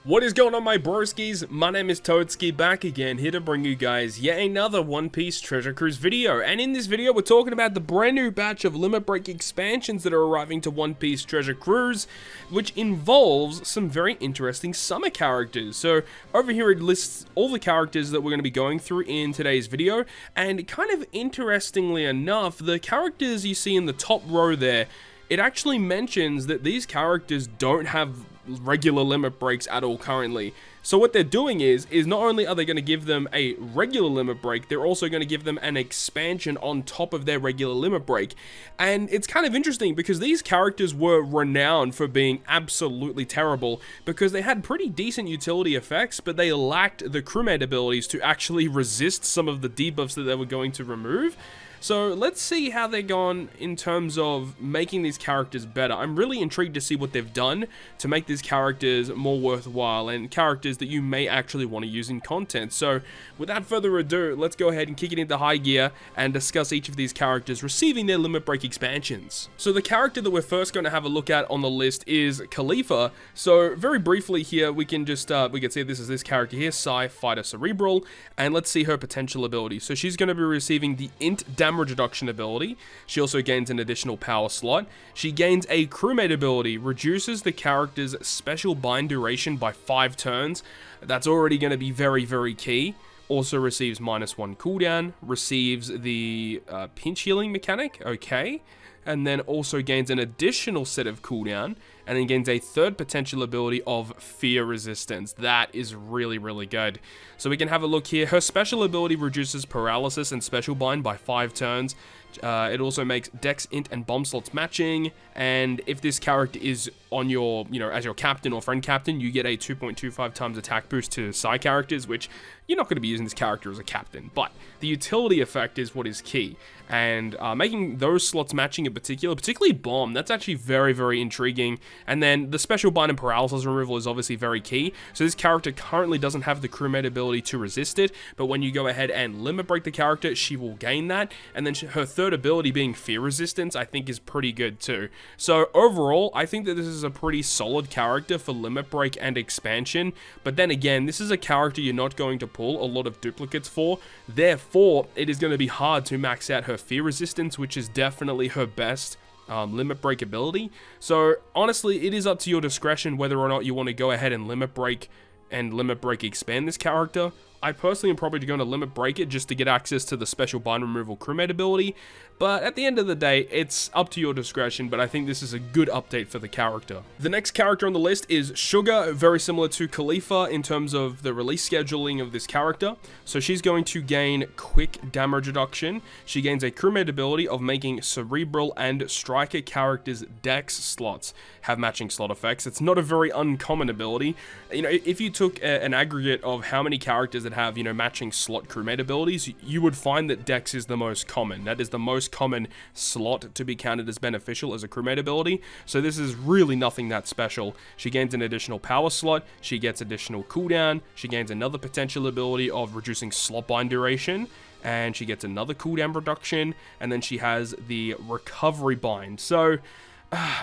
What is going on, my broskies? My name is Toadskii, back again, here to bring you guys yet another One Piece Treasure Cruise video. And in this video, we're talking about the brand new batch of limit break expansions that are arriving to One Piece Treasure Cruise, which involves some very interesting summer characters. So over here, it lists all the characters that we're going to be going through in today's video. And kind of interestingly enough, the characters you see in the top row there, it actually mentions that these characters don't have regular limit breaks at all currently. So what they're doing is not only are they going to give them a regular limit break, they're also going to give them an expansion on top of their regular limit break. And it's kind of interesting because these characters were renowned for being absolutely terrible because they had pretty decent utility effects, but they lacked the crewmate abilities to actually resist some of the debuffs that they were going to remove. So let's see how they're gone in terms of making these characters better. I'm really intrigued to see what they've done to make these characters more worthwhile and characters that you may actually want to use in content. So without further ado, let's go ahead and kick it into high gear and discuss each of these characters receiving their limit break expansions. So the character that we're first going to have a look at on the list is Kalifa. So very briefly here, we can just we can see this is this character here, PSY Fighter Cerebral, and let's see her potential ability. So she's going to be receiving the INT damage reduction ability. She also gains an additional power slot. She gains a crewmate ability, reduces the character's special bind duration by 5 turns. That's already going to be very, very key. Also receives -1 cooldown, receives the pinch healing mechanic, okay, and then also gains an additional set of cooldown, and then gains a third potential ability of fear resistance. That is really, really good. So we can have a look here. Her special ability reduces paralysis and special bind by 5 turns. It also makes Dex, Int, and bomb slots matching, and if this character is on your, as your captain or friend captain, you get a 2.25 times attack boost to side characters, which you're not going to be using this character as a captain, but the utility effect is what is key, and making those slots matching in particular, particularly bomb, that's actually very, very intriguing. And then the special bind and paralysis removal is obviously very key, so this character currently doesn't have the crewmate ability to resist it, but when you go ahead and limit break the character, she will gain that, and then her third ability being fear resistance, I think is pretty good too. So overall, I think that this is a pretty solid character for limit break and expansion, but then again, this is a character you're not going to pull a lot of duplicates for, therefore it is going to be hard to max out her fear resistance, which is definitely her best limit break ability. So honestly, it is up to your discretion whether or not you want to go ahead and limit break expand this character. I personally am probably going to limit break it just to get access to the special bind removal crewmate ability, but at the end of the day, it's up to your discretion, but I think this is a good update for the character. The next character on the list is Sugar, very similar to Kalifa in terms of the release scheduling of this character. So she's going to gain quick damage reduction. She gains a crewmate ability of making Cerebral and Striker characters' DEX slots have matching slot effects. It's not a very uncommon ability. If you took an aggregate of how many characters that have, matching slot crewmate abilities, you would find that DEX is the most common. That is the most common slot to be counted as beneficial as a crewmate ability. So this is really nothing that special. She gains an additional power slot. She gets additional cooldown. She gains another potential ability of reducing slot bind duration, and she gets another cooldown reduction, and then she has the recovery bind. So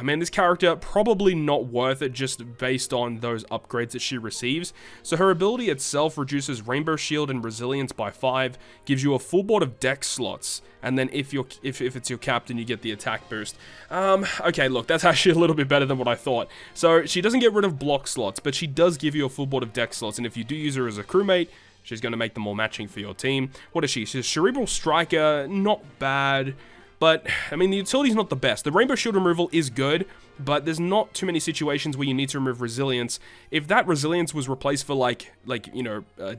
man, this character probably not worth it just based on those upgrades that she receives. So her ability itself reduces Rainbow Shield and Resilience by 5, gives you a full board of Dex slots, and then if it's your captain, you get the attack boost. Okay, look, that's actually a little bit better than what I thought. So she doesn't get rid of block slots, but she does give you a full board of Dex slots, and if you do use her as a crewmate, she's going to make them all matching for your team. What is she? She's a Cerebral Striker, not bad. But, I mean, the utility's not the best. The Rainbow Shield removal is good, but there's not too many situations where you need to remove Resilience. If that Resilience was replaced for,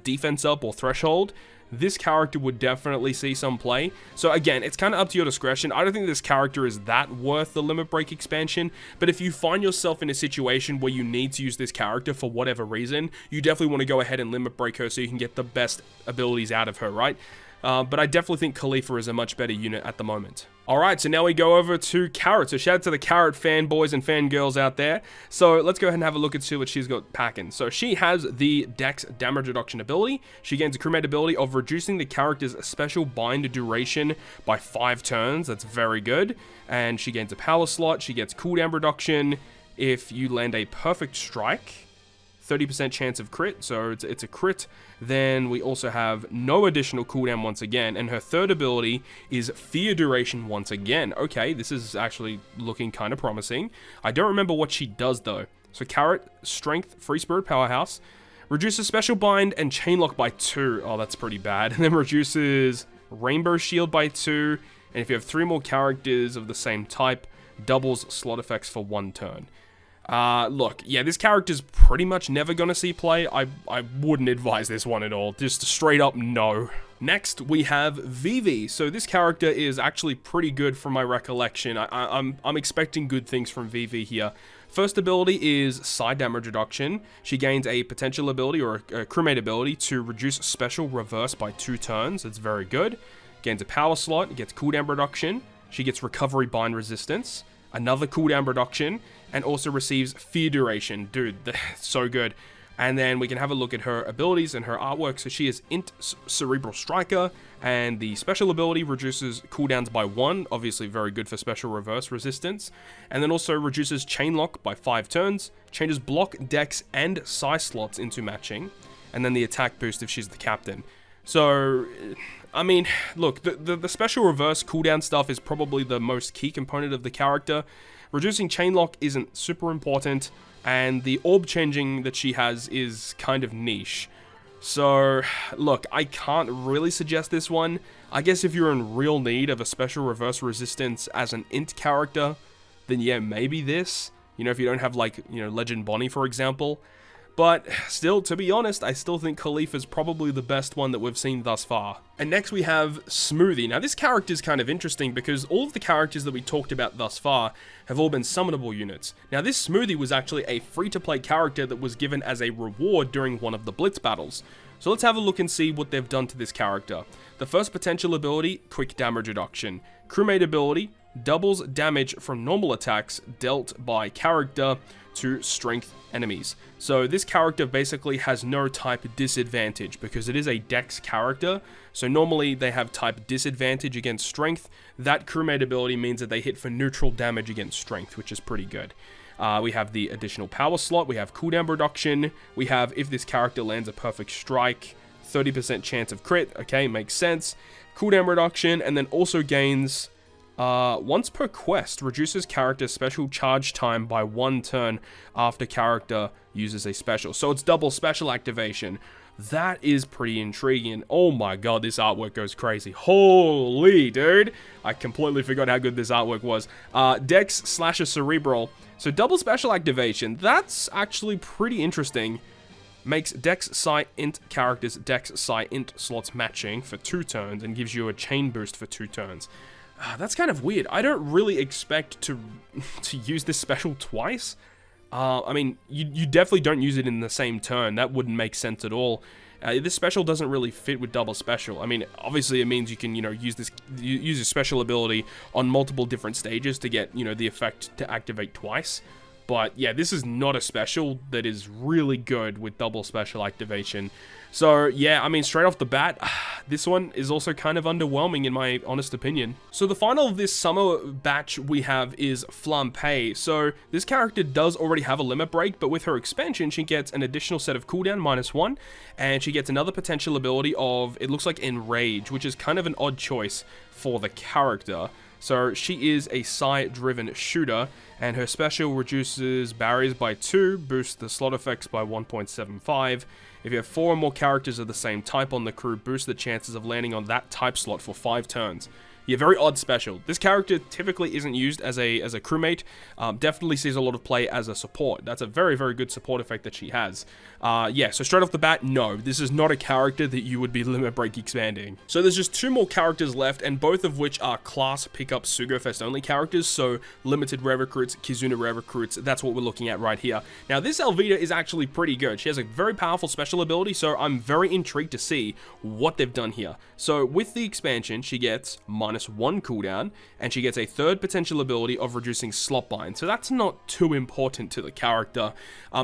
defense up or Threshold, this character would definitely see some play. So again, it's kind of up to your discretion. I don't think this character is that worth the limit break expansion, but if you find yourself in a situation where you need to use this character for whatever reason, you definitely want to go ahead and limit break her so you can get the best abilities out of her, right? But I definitely think Kalifa is a much better unit at the moment. Alright, so now we go over to Carrot. So shout out to the Carrot fanboys and fangirls out there. So let's go ahead and have a look and see what she's got packing. So she has the Dex damage reduction ability. She gains a crewmate ability of reducing the character's special bind duration by 5 turns. That's very good. And she gains a power slot. She gets cooldown reduction if you land a perfect strike 30% chance of crit, so it's a crit. Then we also have no additional cooldown once again, and her third ability is fear duration once again. Okay, this is actually looking kind of promising. I don't remember what she does though. So Carrot, Strength, Free Spirit, Powerhouse, reduces Special Bind and Chainlock by 2. Oh, that's pretty bad. And then reduces Rainbow Shield by 2, and if you have 3 more characters of the same type, doubles slot effects for 1 turn. Look, yeah, this character's pretty much never gonna see play. I wouldn't advise this one at all. Just straight up no. Next, we have Vivi. So this character is actually pretty good from my recollection. I'm expecting good things from Vivi here. First ability is side damage reduction. She gains a potential ability or a crewmate ability to reduce special reverse by 2 turns. It's very good. Gains a power slot, gets cooldown reduction. She gets recovery bind resistance, another cooldown reduction, and also receives fear duration. Dude, that's so good. And then we can have a look at her abilities and her artwork. So she is INT Cerebral Striker, and the special ability reduces cooldowns by 1, obviously very good for special reverse resistance, and then also reduces Chain Lock by 5 turns, changes block, dex, and psi slots into matching, and then the attack boost if she's the captain. So, I mean, look, the special reverse cooldown stuff is probably the most key component of the character. Reducing Chain Lock isn't super important, and the orb changing that she has is kind of niche. So, look, I can't really suggest this one. I guess if you're in real need of a special reverse resistance as an int character, then yeah, maybe this. You know, if you don't have, like, you know, Legend Bonnie, for example. But still, to be honest, I still think Kalifa is probably the best one that we've seen thus far. And next we have Smoothie. Now this character is kind of interesting because all of the characters that we talked about thus far have all been summonable units. Now this Smoothie was actually a free-to-play character that was given as a reward during one of the Blitz battles. So let's have a look and see what they've done to this character. The first potential ability, quick damage reduction. Crewmate ability, doubles damage from normal attacks dealt by character to strength enemies. So this character basically has no type disadvantage because it is a dex character. So normally they have type disadvantage against strength. That crewmate ability means that they hit for neutral damage against strength, which is pretty good. We have the additional power slot, we have cooldown reduction, we have if this character lands a perfect strike, 30% chance of crit, okay, makes sense. Cooldown reduction, and then also gains once per quest, reduces character's special charge time by 1 turn after character uses a special. So it's double special activation. That is pretty intriguing. Oh my god, this artwork goes crazy. Holy dude. I completely forgot how good this artwork was. Dex / Cerebral. So double special activation. That's actually pretty interesting. Makes Dex Psi Int characters Dex Psi Int slots matching for 2 turns and gives you a chain boost for 2 turns. That's kind of weird. I don't really expect to use this special twice. I mean, you definitely don't use it in the same turn. That wouldn't make sense at all. This special doesn't really fit with double special. I mean, obviously it means you can, you know, use a special ability on multiple different stages to get, you know, the effect to activate twice. But yeah, this is not a special that is really good with double special activation. So yeah, I mean, straight off the bat, this one is also kind of underwhelming in my honest opinion. So the final of this summer batch we have is Flampe. So this character does already have a limit break, but with her expansion, she gets an additional set of cooldown -1, and she gets another potential ability of, it looks like Enrage, which is kind of an odd choice for the character. So she is a psi-driven shooter, and her special reduces barriers by 2, boosts the slot effects by 1.75. If you have 4 or more characters of the same type on the crew, boost the chances of landing on that type slot for 5 turns. Yeah, very odd special. This character typically isn't used as a crewmate. Definitely sees a lot of play as a support. That's a very, very good support effect that she has. Yeah, so straight off the bat, no. This is not a character that you would be limit break expanding. So there's just 2 more characters left, and both of which are class pickup Sugofest only characters, so limited rare recruits, Kizuna rare recruits, that's what we're looking at right here. Now this Alvida is actually pretty good. She has a very powerful special ability, so I'm very intrigued to see what they've done here. So with the expansion, she gets -1 cooldown, and she gets a 3rd potential ability of reducing slot bind. So that's not too important to the character.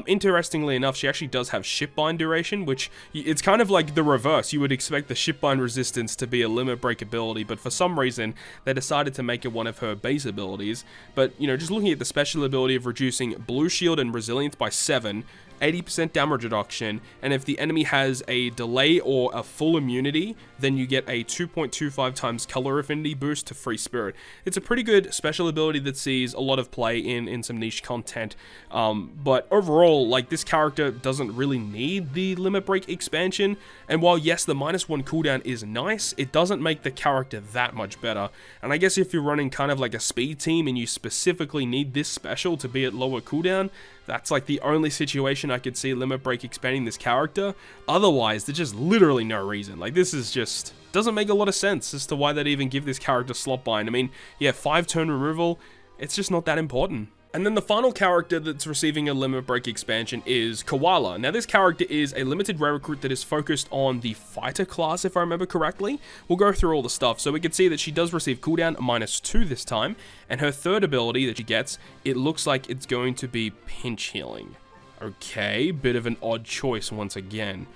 Interestingly enough, she actually does have ship bind duration, which it's kind of like the reverse. You would expect the ship bind resistance to be a limit break ability, but for some reason they decided to make it one of her base abilities. But you know, just looking at the special ability of reducing blue shield and resilience by 7, 80% damage reduction, and if the enemy has a delay or a full immunity, then you get a 2.25 times color affinity boost to free spirit. It's a pretty good special ability that sees a lot of play in some niche content, but overall, like, this character doesn't really need the limit break expansion, and while yes, the -1 cooldown is nice, it doesn't make the character that much better. And I guess if you're running kind of like a speed team and you specifically need this special to be at lower cooldown, that's like the only situation I could see limit break expanding this character. Otherwise, there's just literally no reason. Like, this is just doesn't make a lot of sense as to why they'd even give this character slot bind. I mean, yeah, 5-turn removal, it's just not that important. And then the final character that's receiving a limit break expansion is Koala. Now, this character is a limited rare recruit that is focused on the fighter class, if I remember correctly. We'll go through all the stuff. So we can see that she does receive cooldown -2 this time, and her third ability that she gets, it looks like it's going to be pinch healing. Okay, bit of an odd choice once again.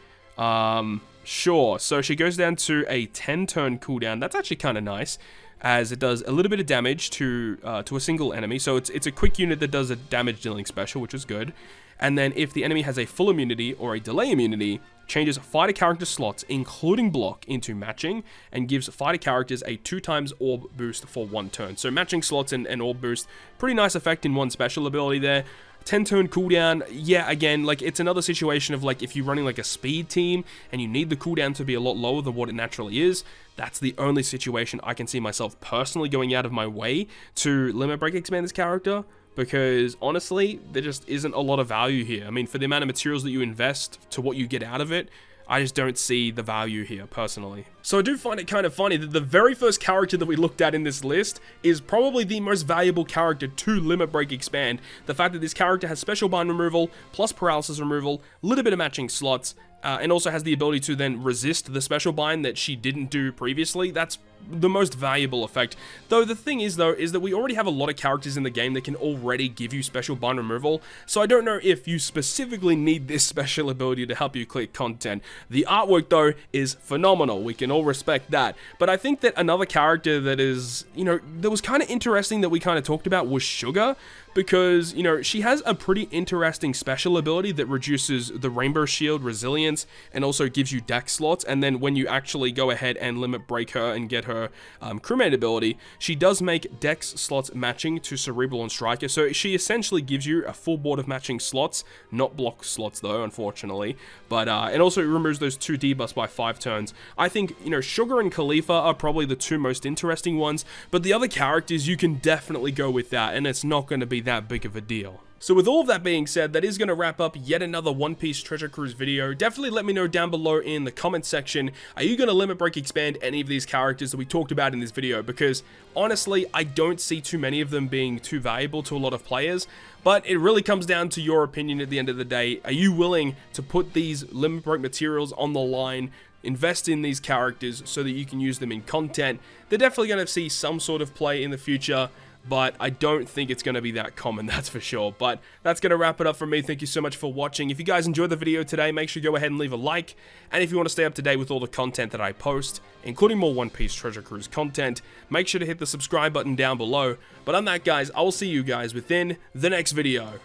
Sure, so she goes down to a 10-turn cooldown. That's actually kind of nice, as it does a little bit of damage to a single enemy. So it's a quick unit that does a damage dealing special, which is good. And then if the enemy has a full immunity or a delay immunity, changes fighter character slots, including block, into matching, and gives fighter characters a 2 times orb boost for 1 turn. So matching slots and orb boost, pretty nice effect in one special ability there. 10-turn cooldown, yeah, again, like, it's another situation of, like, if you're running like a speed team and you need the cooldown to be a lot lower than what it naturally is, that's the only situation I can see myself personally going out of my way to limit break expand this character, because honestly, there just isn't a lot of value here. I mean, for the amount of materials that you invest to what you get out of it, I just don't see the value here, personally. So I do find it kind of funny that the very first character that we looked at in this list is probably the most valuable character to limit break expand. The fact that this character has special bind removal, plus paralysis removal, a little bit of matching slots, and also has the ability to then resist the special bind that she didn't do previously. That's the most valuable effect. Though the thing is, though, is that we already have a lot of characters in the game that can already give you special bind removal, so I don't know if you specifically need this special ability to help you clear content. The artwork, though, is phenomenal. We can all respect that. But I think that another character that is, you know, that was kind of interesting that we kind of talked about was Sugar, because, you know, she has a pretty interesting special ability that reduces the Rainbow Shield resilience and also gives you deck slots, and then when you actually go ahead and limit break her and get her crewmate ability, she does make dex slots matching to Cerebral and Striker, so she essentially gives you a full board of matching slots, not block slots though, unfortunately, but and also it removes those 2 debuffs by 5 turns. I think, you know, Sugar and Kalifa are probably the 2 most interesting ones, but the other characters, you can definitely go with that, and it's not going to be that big of a deal. So with all of that being said, that is going to wrap up yet another One Piece Treasure Cruise video. Definitely let me know down below in the comment section, are you going to limit break expand any of these characters that we talked about in this video? Because honestly, I don't see too many of them being too valuable to a lot of players, but it really comes down to your opinion at the end of the day. Are you willing to put these limit break materials on the line, invest in these characters so that you can use them in content? They're definitely going to see some sort of play in the future, but I don't think it's going to be that common, that's for sure. But that's going to wrap it up from me. Thank you so much for watching. If you guys enjoyed the video today, make sure you go ahead and leave a like. And if you want to stay up to date with all the content that I post, including more One Piece Treasure Cruise content, make sure to hit the subscribe button down below. But on that, guys, I will see you guys within the next video.